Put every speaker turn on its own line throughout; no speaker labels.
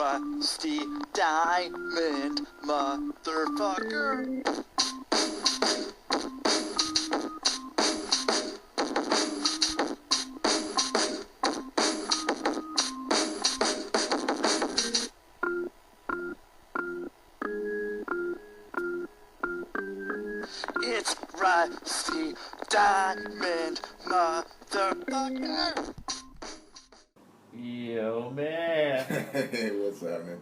rusty diamond, motherfucker. It's rusty diamond, motherfucker.
Yo, man.
Hey, what's happening?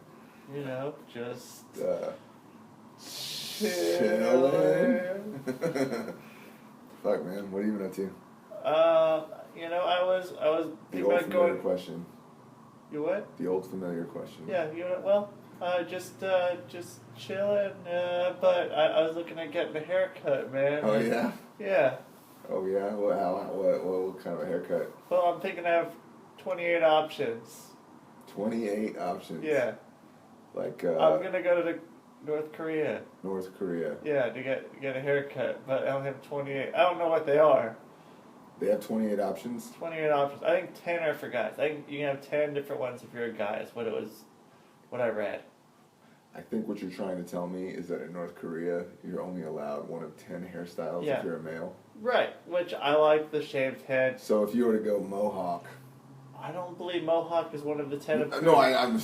You know, just
Chilling. Fuck, man. What have you been up to?
you know, I was
The
thinking
old
about
familiar
going.
question.
You what?
The old familiar question.
Yeah, you know, well, just chilling. But I was looking at getting a haircut, man.
Oh, yeah?
Yeah.
Oh, yeah? What kind of a haircut?
Well, I'm thinking I have 28 options.
28 options.
Yeah.
Like,
I'm gonna go to North Korea.
North Korea.
Yeah, to get a haircut, but I only have 28. I don't know what they are.
They have 28 options?
28 options. I think 10 are for guys. I think you can have 10 different ones if you're a guy. Is what I read.
I think what you're trying to tell me is that in North Korea, you're only allowed one of 10 hairstyles
Yeah.
if you're a male.
Right, which I like the shaved head.
So if you were to go mohawk...
I don't believe mohawk is one of the 10 approved.
No, I'm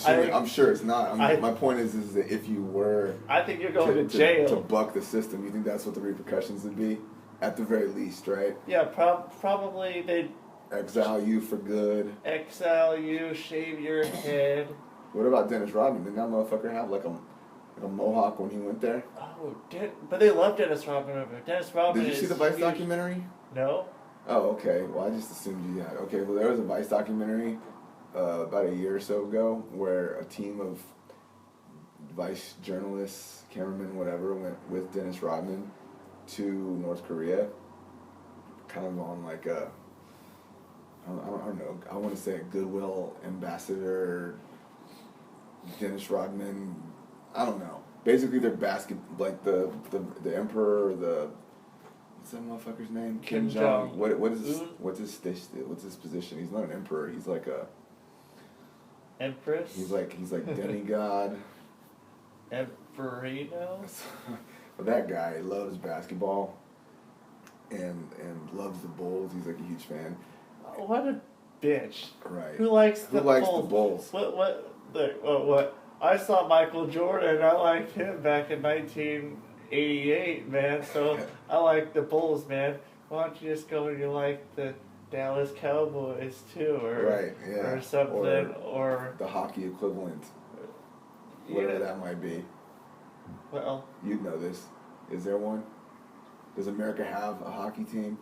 sure it's not.
I-
my point is that if you were
I think you're going to jail.
to buck the system, you think that's what the repercussions would be? At the very least, right?
Yeah, probably they'd
Exile you for good.
exile you, shave your head.
What about Dennis Rodman? Didn't that motherfucker have like a mohawk when he went there?
Oh, but they love Dennis Rodman over there. Dennis Rodman
Did you see the Vice documentary?
No.
Oh, okay. Well, I just assumed you had. Okay, well, there was a Vice documentary about a year or so ago where a team of Vice journalists, cameramen, whatever, went with Dennis Rodman to North Korea, kind of on like a, I don't know, I want to say a goodwill ambassador, Dennis Rodman, I don't know. Basically, they're like the emperor, or the, what's that motherfucker's name?
Kim Jong.
What's his position? He's not an emperor. He's like a
Empress.
He's like demigod.
Emperino.
But that guy loves basketball, and loves the Bulls. He's like a huge fan.
What a bitch.
Right.
Who likes the
Bulls?
What? I saw Michael Jordan. I liked him back in 1988, man. So I like the Bulls, man. Why don't you just go and you like the Dallas Cowboys too, or something, or
the hockey equivalent, whatever that might be.
Well,
you'd know this. Is there one? Does America have a hockey team?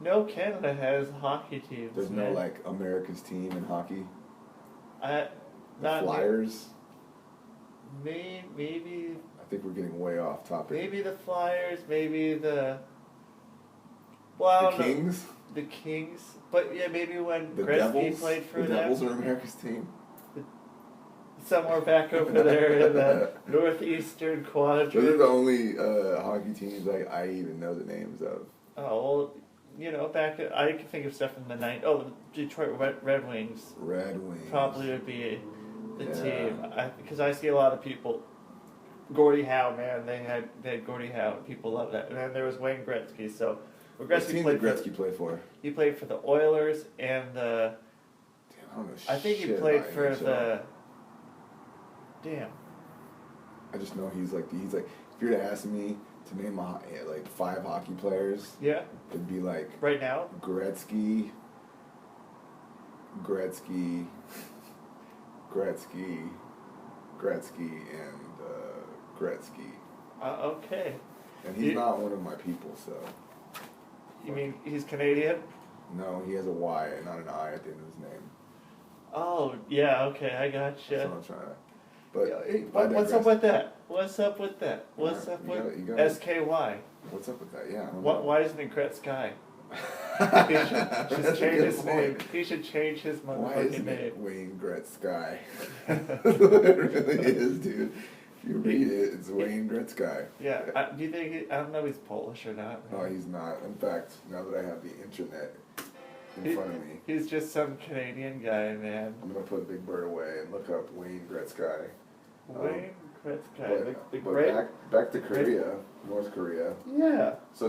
No, Canada has hockey teams.
There's no like America's team in hockey.
The
Flyers.
Maybe.
I think we're getting way off topic.
Maybe the Flyers. Maybe the. Well, I don't know.
Kings.
The Kings, but yeah, maybe when
the
Gretzky
Devils,
played for
the
them.
Devils are America's team.
Somewhere back over there in the northeastern quadrant.
Those are the only hockey teams I even know the names of.
Oh, well, you know, I can think of stuff in the night. Oh, the Detroit Red Wings.
Red Wings.
Probably would be the team. Because I see a lot of people. Gordie Howe, man. They had Gordie Howe. People love that. And then there was Wayne Gretzky. So,
what team did Gretzky play for?
He played for the Oilers and the.
Damn, I don't know.
I think he played for the. Damn.
I just know he's like. If you were to ask me to name like 5 hockey players,
yeah,
it'd be like
right now
Gretzky, and Gretzky.
Okay.
And he's not one of my people, so.
You mean he's Canadian?
No, he has a Y, not an I at the end of his name.
Oh yeah, okay, I gotcha.
That's what I'm trying to. But
what's up with that? What's up with SKY?
What's up with that? Yeah.
Why isn't it Gretzky? He should change his name. He should change his motherfucking name.
Wayne Gretzky. That's what it really is, dude. If you read it, it's Wayne Gretzky.
Yeah. Do you think I don't know if he's Polish or not.
No, he's not. In fact, now that I have the internet, in front of me.
He's just some Canadian guy, man.
I'm gonna put Big Bird away and look up Wayne Gretzky.
Wayne Gretzky.
But
great.
back to Korea, North Korea.
Yeah.
So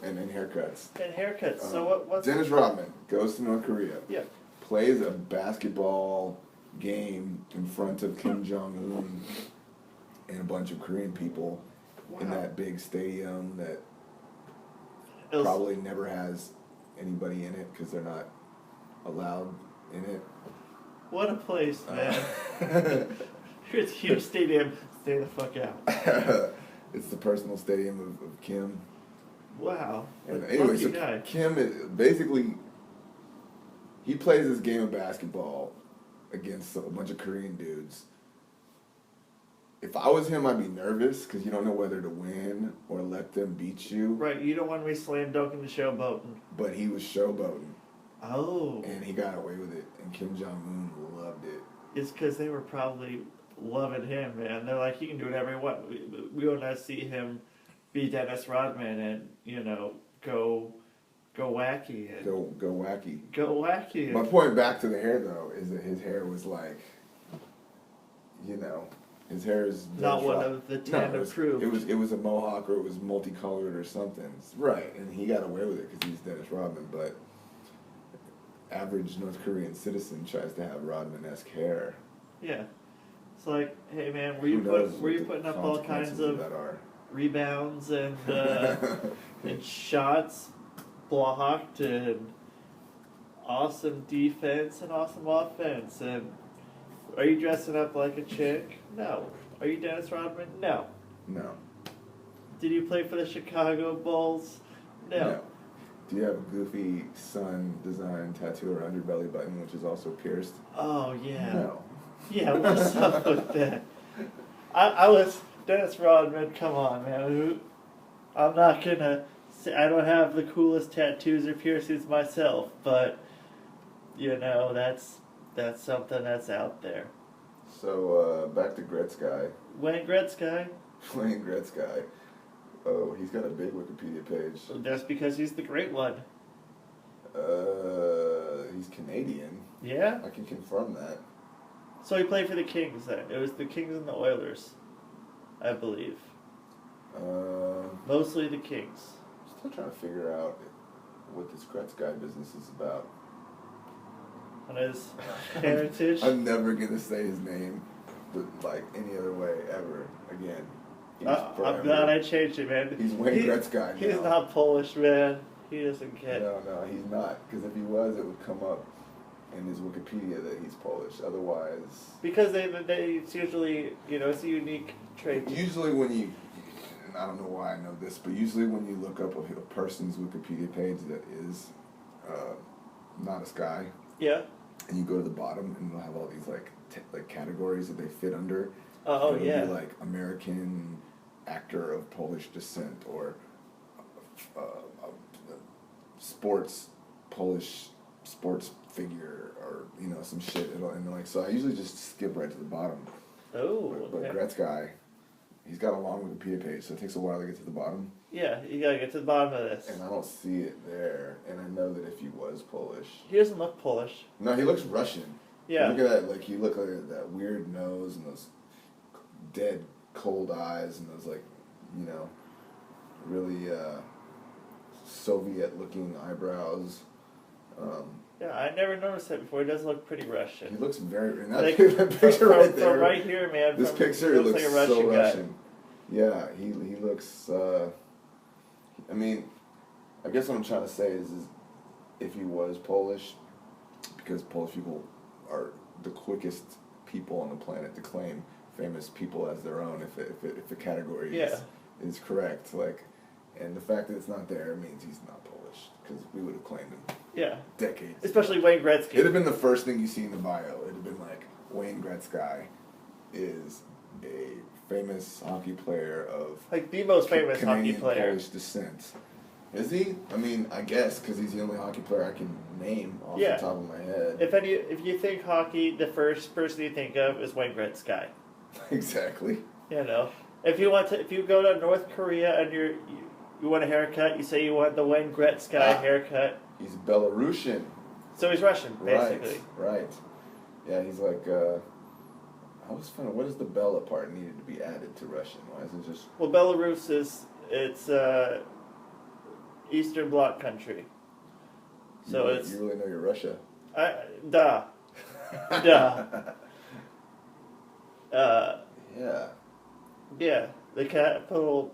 and haircuts.
And haircuts. So what's
Dennis Rodman goes to North Korea.
Yeah.
Plays a basketball game in front of Kim Jong Un and a bunch of Korean people in that big stadium that probably never has anybody in it because they're not allowed in it.
What a place, man. It's a huge stadium. Stay the fuck out.
It's the personal stadium of Kim.
Wow.
And anyway, so
guy.
Kim is basically, he plays this game of basketball against a bunch of Korean dudes. If I was him, I'd be nervous because you don't know whether to win or let them beat you.
Right, you don't want to be slam dunking the showboating.
But he was showboating.
Oh.
And he got away with it, and Kim Jong Un loved it.
It's because they were probably loving him, man. They're like, he can do whatever he wants. We want to see him be Dennis Rodman and, you know, go wacky. And
Go wacky.
Go wacky.
My point back to the hair, though, is that his hair was like, you know, his hair is
not one of the 10 approved.
It was a mohawk or it was multicolored or something. Right, and he got away with it because he's Dennis Rodman, but average North Korean citizen tries to have Rodman-esque hair.
Yeah. It's like, hey man, were you putting up all kinds of rebounds and and shots, blocked, and awesome defense and awesome offense? And are you dressing up like a chick? No. Are you Dennis Rodman? No.
No.
Did you play for the Chicago Bulls? No.
Do you have a goofy sun design tattoo around your belly button, which is also pierced?
Oh, yeah.
No.
Yeah, what's up with that? I was Dennis Rodman, come on, man. I'm not gonna say I don't have the coolest tattoos or piercings myself, but, you know, that's something that's out there.
So, back to Gretzky.
Wayne Gretzky.
Wayne Gretzky. Oh, he's got a big Wikipedia page.
That's because he's the great one.
He's Canadian.
Yeah?
I can confirm that.
So he played for the Kings then. It was the Kings and the Oilers, I believe. Mostly the Kings.
Still trying to figure out what this Gretzky business is about.
On his heritage.
I'm never going to say his name like any other way ever again.
I'm glad I changed it, man.
He's Wayne Gretzky now.
He's not Polish, man. He doesn't get...
No, he's not. Because if he was, it would come up in his Wikipedia that he's Polish. Otherwise...
Because it's usually, you know, it's a unique trait.
Usually when you... And I don't know why I know this, but usually when you look up a person's Wikipedia page that is not a guy...
Yeah.
And you go to the bottom and they'll have all these like categories that they fit under.
Oh, yeah.
Be like American actor of Polish descent or Polish sports figure or, you know, some shit. And like, so I usually just skip right to the bottom.
Oh,
But Gretzky, he's got a long Wikipedia page, so it takes a while to get to the bottom.
Yeah, you gotta get to the bottom of this.
And I don't see it there. And I know that if he was Polish...
He doesn't look Polish.
No, he looks Russian.
Yeah.
Look at that, like, he looked like that weird nose and those dead, cold eyes and those, like, you know, really Soviet-looking eyebrows.
Yeah, I never noticed that before. He does look pretty Russian.
He looks very... And
Like,
that picture right there.
From right here, man.
This picture looks
like a Russian
so
guy.
Russian. Yeah, he looks... I mean, I guess what I'm trying to say is if he was Polish, because Polish people are the quickest people on the planet to claim famous people as their own, if the category is correct, like, and the fact that it's not there means he's not Polish, because we would have claimed him.
Yeah.
Decades.
Especially Wayne Gretzky.
It'd have been the first thing you see in the bio. It'd have been like, Wayne Gretzky is a famous hockey player of...
Like the most famous
Canadian,
hockey player.
Polish descent. Is he? I mean, I guess, because he's the only hockey player I can name off the top of my head.
If you think hockey, the first person you think of is Wayne Gretzky.
Exactly.
You know, if you go to North Korea and you want a haircut, you say you want the Wayne Gretzky haircut.
He's Belarusian.
So he's Russian, basically.
Right. Yeah, he's like. I was funny. What is the Bella part needed to be added to Russian? Why is it just?
Well, Belarus it's Eastern Bloc country. So
You really know your Russia.
Duh.
Yeah.
Yeah, the capital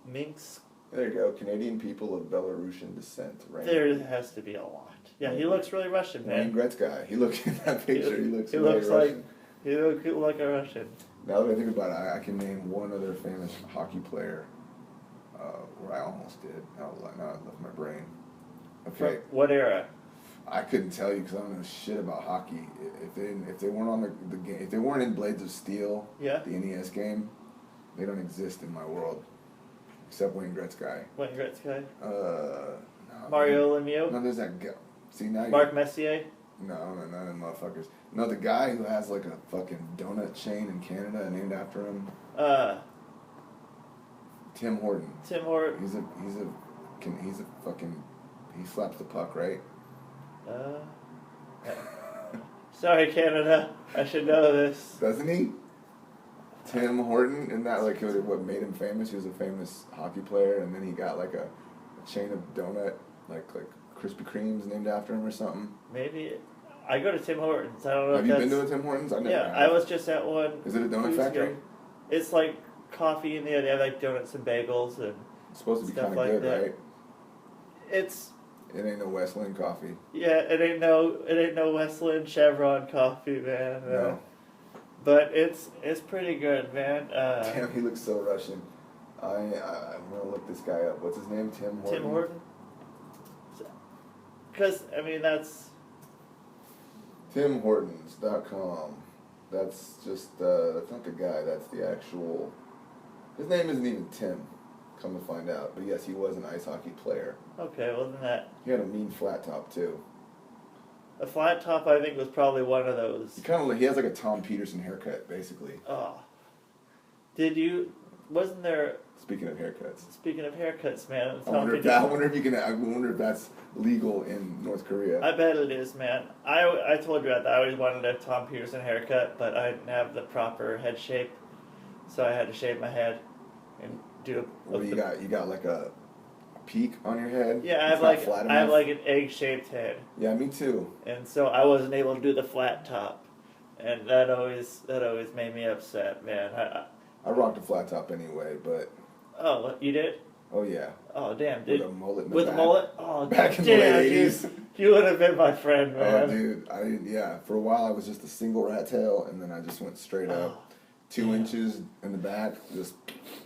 Minsk.
There you go. Canadian people of Belarusian descent. Right.
There has to be a lot. Yeah, he looks really Russian,
Wayne
man.
Gretzky. He looks in that picture. He looks
looks
Russian.
he looks like a Russian.
Now that I think about it, I can name one other famous hockey player. Where I almost did. Now it left my brain. Okay.
From what era?
I couldn't tell you because I don't know shit about hockey. If they weren't on the game, if they weren't in Blades of Steel,
Yeah.
the NES game, they don't exist in my world. Except Wayne Gretzky.
Wayne Gretzky?
No,
Mario Lemieux?
No, there's that guy. See now.
Mark Messier?
No, none of them motherfuckers. No, the guy who has like a fucking donut chain in Canada named after him. Tim Horton.
Tim Horton.
He's a fucking. He slaps the puck, right?
Sorry, Canada. I should know this.
Doesn't he? Tim Horton, isn't that like what made him famous? He was a famous hockey player, and then he got like a chain of donut, like Krispy Kremes named after him or something.
Maybe. I go to Tim Hortons. I don't know
Have
if
you
that's...
been to a Tim Hortons? I never
Yeah,
have.
I was just at one.
Is it a donut
weeks
factory?
ago. It's like coffee in there. They have like donuts and bagels and
It's supposed to be
stuff
kind of
like
good,
that.
right?
It's...
It ain't no Westland coffee.
Yeah, it ain't no Westland Chevron coffee, man.
No.
But it's pretty good, man.
Damn, he looks so Russian. I'm gonna look this guy up. What's his name? Tim Horton.
Tim Horton. Because I mean that's
TimHortons.com. That's just that's not the guy. That's the actual. His name isn't even Tim. Come to find out, but yes, he was an ice hockey player.
okay. Well, then that
He had a mean flat top too.
a flat top I think was probably one of those.
He has like a Tom Peterson haircut, basically.
Oh, did you? Wasn't there?
Speaking of haircuts.
Speaking of haircuts, man.
I wonder if that's legal in North Korea.
I bet it is, man. I told you that I always wanted a Tom Peterson haircut, but I didn't have the proper head shape, so I had to shave my head and do.
What do you got? You got like a peak on your head?
Yeah, I
It's
have
not
like
flat
I have
enough?
like an egg-shaped head,
Yeah, me too.
and so I wasn't able to do the flat top, and that always made me upset, man.
I rocked a flat top anyway, but
Oh, you did?
oh yeah,
Oh, damn,
with
dude.
a mullet in the
With a
back.
mullet? Oh,
Back in the
damn,
late
dude.
80s.
You would have been my friend, man.
Oh, dude, I didn't. Yeah, for a while I was just a single rat tail, and then I just went straight up, 2
yeah.
inches in the back, just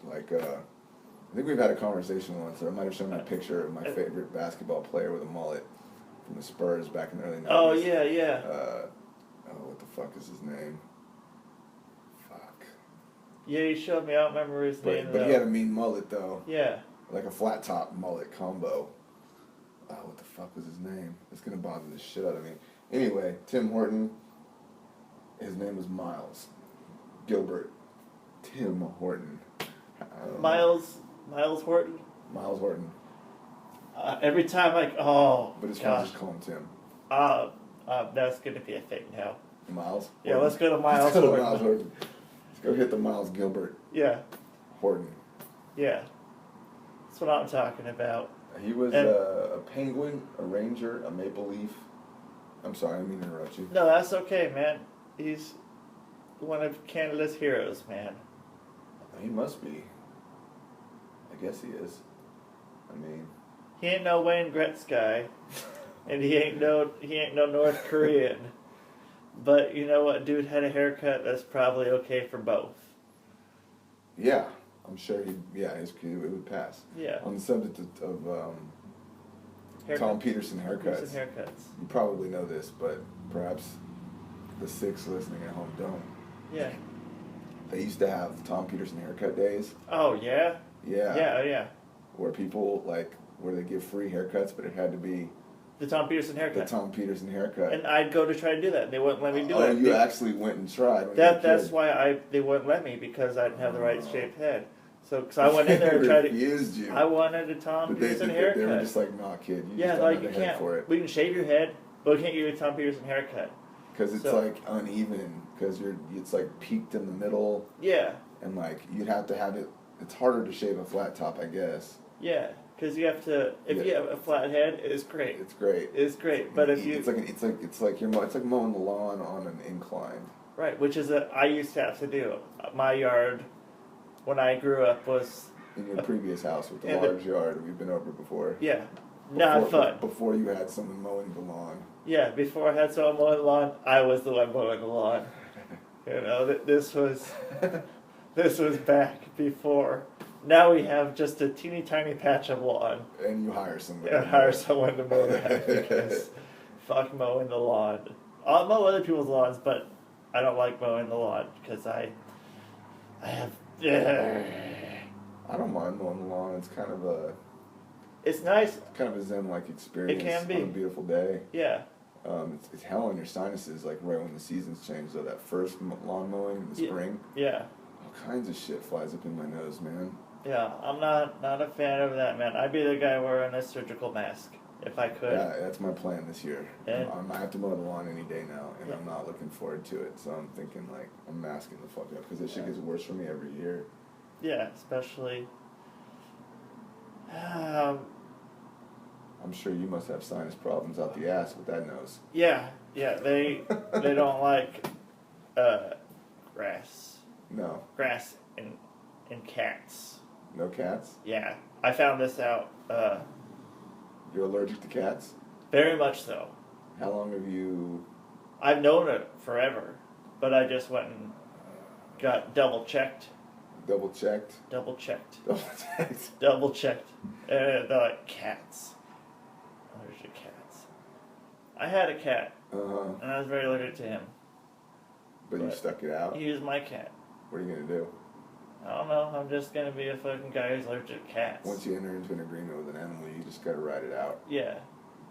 like. I think we've had a conversation once, or I might have shown you a picture of my favorite basketball player with a mullet from the Spurs back in the early 90s.
Oh, yeah, yeah.
What the fuck is his name? Fuck.
Yeah, you showed me. I don't remember his name,
But
though.
he had a mean mullet though,
Yeah.
like a flat top mullet combo. Oh, what the fuck was his name? It's gonna bother the shit out of me. Anyway, Tim Horton. His name was Miles Gilbert. Tim Horton.
Miles Horton.
Miles Horton.
Every time, like,
But his friends
gosh.
just call him Tim.
That's going to be a thing now.
Miles?
Yeah,
Horton?
let's go to Miles
Let's go to
Horton.
Miles Horton. Let's go hit the Miles Gilbert
Yeah,
Horton.
yeah. That's what I'm talking about.
He was
And-
a Penguin, a Ranger, a Maple Leaf. I'm sorry, I didn't mean to interrupt you.
No, that's okay, man. He's one of Canada's heroes, man.
He must be. I guess he is. I mean,
He ain't no Wayne Gretzky, and he ain't no North Korean. But you know what? Dude had a haircut that's probably okay for both.
yeah, I'm sure it would pass.
Yeah.
On the subject of Tom Peterson haircuts,
Peterson haircuts.
you probably know this, but perhaps the six listening at home don't.
Yeah.
They used to have Tom Peterson haircut days.
Oh yeah.
Yeah.
Yeah.
Where people where they give free haircuts, but it had to be
The Tom Peterson
the
haircut.
Tom Peterson haircut.
And I'd go to try to do that. They wouldn't let me do it.
Oh, you actually went and tried. When
That's
you were a kid.
why they wouldn't let me, because I didn't have the right shaped head. So I went in there and tried to.
Refused you.
I wanted a Tom
But
Peterson
they
haircut.
were just like, nah, kid. You
Yeah,
just don't
like
have
you
the head
can't.
for it.
We can shave your head. But we can't give you a Tom Peterson haircut.
Because it's like uneven. Because it's like peaked in the middle.
Yeah.
And like you'd have to have it. It's harder to shave a flat top, I guess.
Yeah, because you have to. If you have a flat head, it's great.
It's great.
It's great, but if you,
it's like mowing the lawn on an incline.
Right, which is I used to have to do. My yard, when I grew up, was
in your previous house with the large yard. We've been over before.
Yeah, not fun.
Before you had someone mowing the lawn.
Yeah, before I had someone mowing the lawn, I was the one mowing the lawn. You know, this was back before. Now we have just a teeny tiny patch of lawn.
And you hire somebody.
And hire someone to mow that because fuck mowing the lawn. I'll mow other people's lawns, but I don't like mowing the lawn because I have.
I don't mind mowing the lawn. It's kind of a.
It's nice.
Kind of a zen-like experience.
It can be
on a beautiful day.
Yeah.
It's hell on your sinuses, like right when the seasons change. Though that first lawn mowing in the spring.
Yeah.
All kinds of shit flies up in my nose, man.
Yeah, I'm not a fan of that, man. I'd be the guy wearing a surgical mask if I could.
Yeah, that's my plan this year.
Yeah.
I have to mow the lawn any day now, and I'm not looking forward to it. So I'm thinking like I'm masking the fuck up because this shit gets worse for me every year.
Yeah, especially.
I'm sure you must have sinus problems out the ass with that nose.
Yeah, they don't like grass.
No.
Grass and cats.
No cats?
Yeah, I found this out.
You're allergic to cats?
Very much so.
How long have you...
I've known it forever, but I just went and got double checked.
Double checked?
Double checked.
Double checked.
Double checked. And they're like, cats. Allergic cats. I had a cat, and I was very allergic to him.
But you stuck it out?
He was my cat.
What are you going to do?
I don't know. I'm just going to be a fucking guy who's allergic to cats.
Once you enter into an agreement with an animal, you just got to ride it out.
Yeah.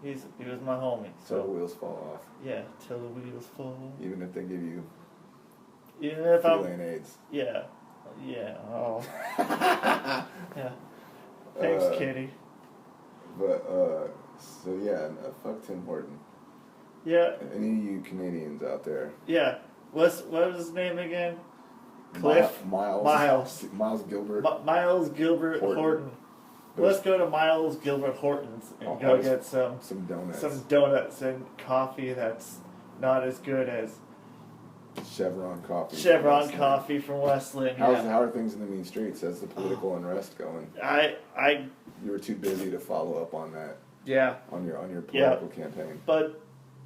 He was my homie.
Till the wheels fall off.
Yeah, till the wheels fall off.
Even if they give you
feline
AIDS.
Yeah. Yeah. Oh. Yeah. Thanks, kitty.
But, so yeah, fuck Tim Horton.
Yeah.
Any of you Canadians out there?
Yeah. What was his name again? Cliff?
Miles Gilbert.
Miles Gilbert Horton. Let's go to Miles Gilbert Horton's and go get some
donuts.
Some donuts and coffee that's not as good as
Chevron coffee.
Chevron coffee from Westland.
How are things in the mean streets? How's the political unrest going? You were too busy to follow up on that.
Yeah.
On your political campaign.
But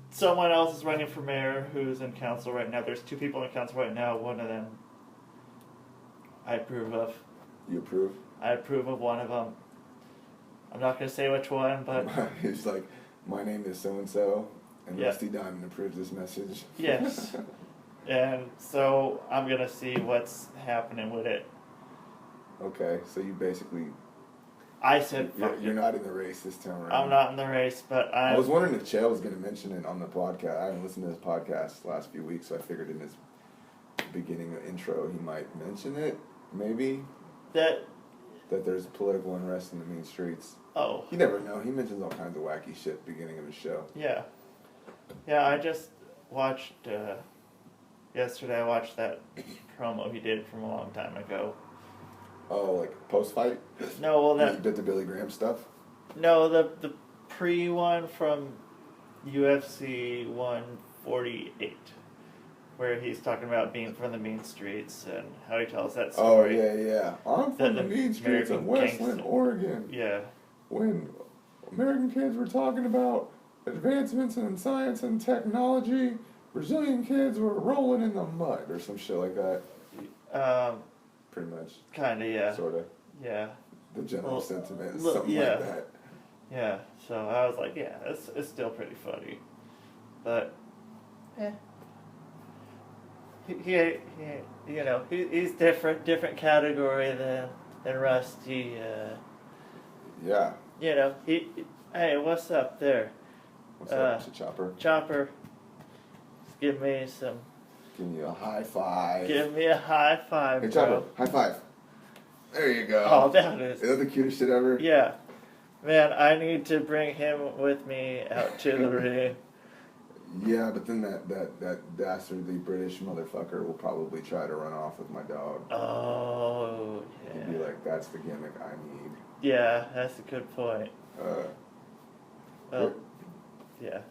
someone else is running for mayor who's in council right now. There's 2 people in council right now. One of them I approve of.
You approve?
I approve of one of them. I'm not going to say which one, but...
It's like, my name is so-and-so, and Rusty Diamond approves this message.
Yes. And so I'm going to see what's happening with it.
Okay, so you basically...
I said...
You're not in the race this time around.
I'm not in the race, but
I was wondering if Chael was going to mention it on the podcast. I haven't listened to his podcast the last few weeks, so I figured in his beginning intro he might mention it, maybe. That there's political unrest in the mean streets.
Oh.
You never know. He mentions all kinds of wacky shit beginning of his show.
Yeah. Yeah, I just watched... yesterday I watched that promo he did from a long time ago.
Oh, like post-fight?
No, well that...
The Billy Graham stuff?
No, the pre-one from UFC 148. Where he's talking about being from the mean streets and how he tells that story.
Oh, yeah. I'm from the mean streets of Westland, Oregon.
Yeah.
When American kids were talking about advancements in science and technology, Brazilian kids were rolling in the mud or some shit like that. Pretty much.
Kinda, yeah.
Sorta.
Yeah.
The general sentiment is something like that.
Yeah. So I was like, yeah, it's still pretty funny. But, he's different category than Rusty.
Yeah.
Hey, what's up there?
What's up, Chopper?
Chopper, give me some.
Give me a high five.
Give me a high five,
hey,
bro.
Chopper, high five. There you go.
Oh, that is.
Is that the cutest shit ever?
Yeah. Man, I need to bring him with me out to the ring.
Yeah, but then that dastardly British motherfucker will probably try to run off with my dog.
Oh,
He'd
yeah.
be like, that's the gimmick I need.
Yeah, that's a good point. Well, yeah.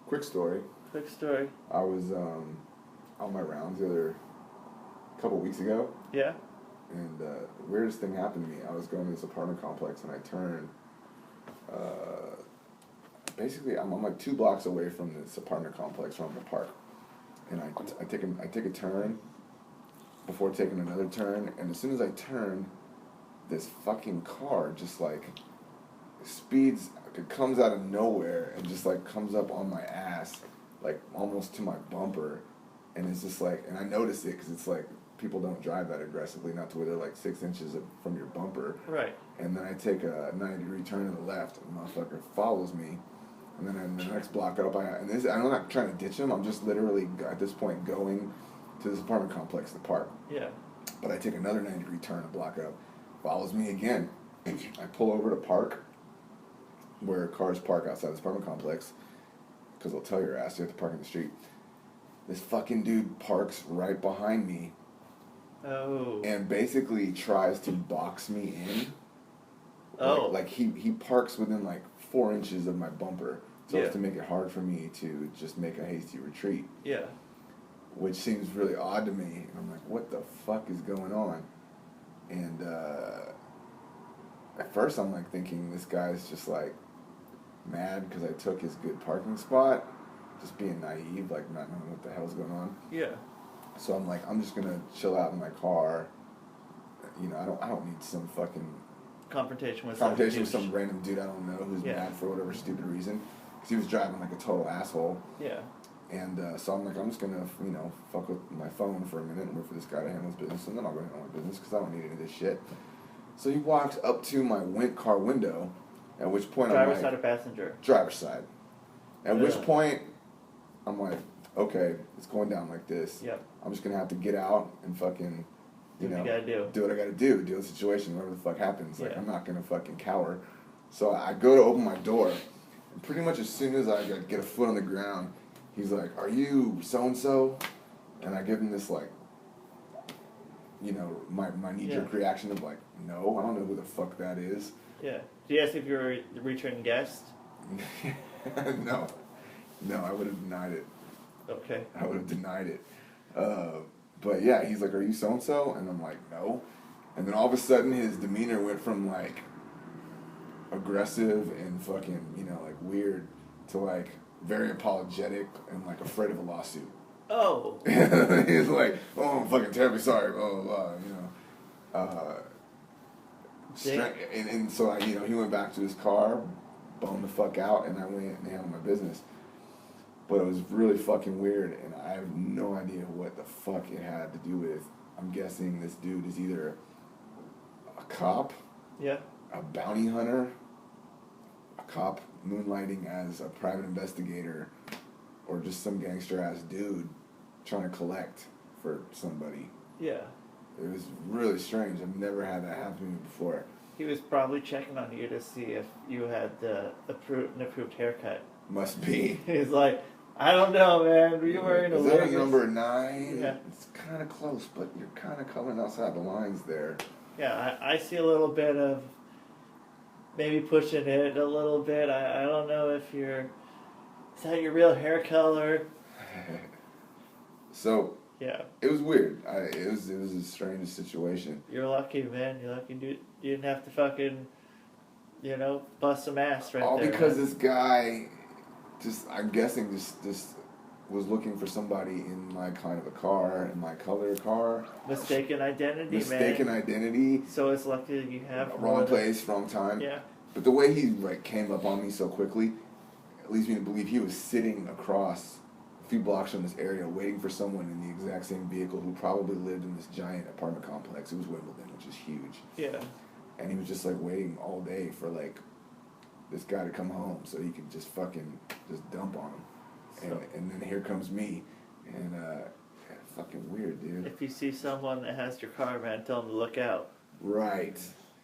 Quick story.
Quick story.
I was on my rounds the couple weeks ago,
Yeah.
and the weirdest thing happened to me. I was going to this apartment complex, and I turned. Basically, I'm like 2 blocks away from this apartment complex from the park, and I take a turn before taking another turn, and as soon as I turn, this fucking car just like speeds. It comes out of nowhere and just like comes up on my ass, like almost to my bumper, and it's just like, and I notice it because it's like people don't drive that aggressively, not to where they're like 6 inches from your bumper.
Right.
And then I take a 90-degree turn to the left, and the motherfucker follows me. And then in the next block up, I'm not trying to ditch him. I'm just literally, at this point, going to this apartment complex, the park.
Yeah.
But I take another 90-degree turn to block up. Follows me again. I pull over to park, where cars park outside this apartment complex, because they'll tell your ass you have to park in the street. This fucking dude parks right behind me.
Oh.
And basically tries to box me in.
Oh.
Like he parks within like 4 inches of my bumper, so as to make it hard for me to just make a hasty retreat.
Yeah.
Which seems really odd to me. And I'm like, what the fuck is going on? And at first I'm like thinking this guy's just like mad because I took his good parking spot, just being naive, like not knowing what the hell's going on.
Yeah.
So I'm like, I'm just gonna chill out in my car. You know, I don't need some fucking
confrontation with
some random dude I don't know who's mad for whatever stupid reason. Because he was driving like a total asshole.
Yeah.
And so I'm like, I'm just gonna, fuck with my phone for a minute and wait for this guy to handle his business, and then I'll go handle my business because I don't need any of this shit. So he walks up to my car window, at which point
driver's
I'm like,
side or passenger?
Driver's side. At which point I'm like, okay, it's going down like this.
Yep.
I'm just gonna have to get out and fucking,
do what you gotta do.
Do what I gotta do. Deal with the situation, whatever the fuck happens. Like, I'm not gonna fucking cower. So I go to open my door, and pretty much as soon as I get a foot on the ground, he's like, "Are you so-and-so?" And I give him this, like, my knee-jerk reaction of like, "No, I don't know who the fuck that is."
Yeah. Did you ask if you were a returning guest?
No, I would have denied it.
Okay.
I would have denied it. But yeah, he's like, "Are you so-and-so?" And I'm like, "No." And then all of a sudden his demeanor went from like aggressive and fucking, like weird to like very apologetic and like afraid of a lawsuit.
Oh.
He's like, "Oh, I'm fucking terribly sorry, blah, blah, blah," and so he went back to his car, boned the fuck out, and I went and handled my business. But it was really fucking weird, and I have no idea what the fuck it had to do with. I'm guessing this dude is either a cop, a bounty hunter, a cop moonlighting as a private investigator, or just some gangster-ass dude trying to collect for somebody.
Yeah.
It was really strange. I've never had that happen to me before.
He was probably checking on you to see if you had an approved haircut.
Must be.
He's like, I don't know, man. Were you wearing a
wig? Is that a number 9?
Yeah.
It's kind of close, but you're kind of coloring outside the lines there.
Yeah, I see a little bit of maybe pushing it a little bit. I don't know if is that your real hair color?
So,
yeah,
it was weird. It was a strange situation.
You're lucky, man. You're lucky you didn't have to fucking, bust some ass right there.
All because this guy, I'm guessing, just was looking for somebody in my kind of a car, in my color car.
Mistaken identity,
Mistaken identity.
So it's lucky that you have
wrong place, wrong time.
Yeah.
But the way he came up on me so quickly leads me to believe he was sitting across a few blocks from this area waiting for someone in the exact same vehicle who probably lived in this giant apartment complex. It was Wimbledon, which is huge.
Yeah.
And he was just waiting all day for this guy to come home so he could just fucking dump on him. And then here comes me, and fucking weird, dude.
If you see someone that has your car, man, tell them to look out.
Right.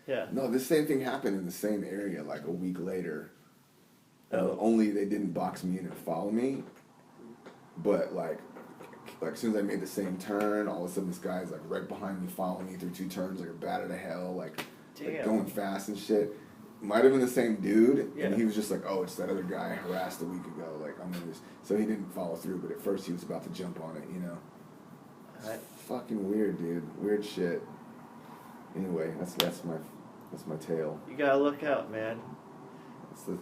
Yeah.
No, this same thing happened in the same area a week later. Only they didn't box me in and follow me. But like as soon as I made the same turn, all of a sudden this guy's like right behind me, following me through 2 turns, like a bat out of hell, like going fast and shit. Might have been the same dude, and he was just like, "Oh, it's that other guy I harassed a week ago." Like I'm gonna just, so he didn't follow through, but at first he was about to jump on it, you know. Fucking weird, dude. Weird shit. Anyway, that's my tale.
You gotta look out, man.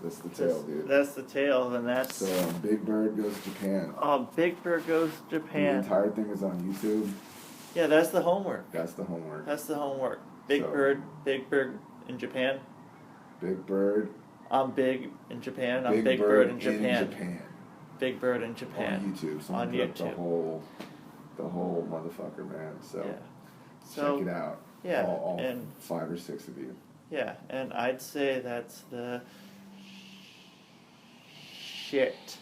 That's the tale, dude.
That's the tale, and that's...
So, Big Bird goes to Japan.
Oh, Big Bird goes to Japan.
The entire thing is on YouTube.
Yeah, that's the homework.
That's the homework.
Big Bird in Japan.
Big Bird.
I'm big in Japan. I'm Big Bird in Japan. Big Bird in Japan.
On YouTube.
On YouTube.
The whole motherfucker, man. So,
so
check it out.
Yeah.
All
and
5 or 6 of you.
Yeah, and I'd say that's the shit.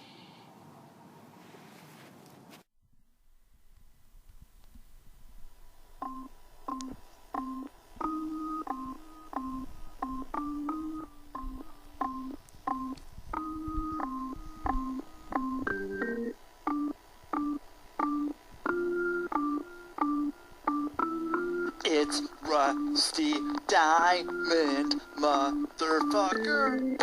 It's Rusty Diamond, motherfucker.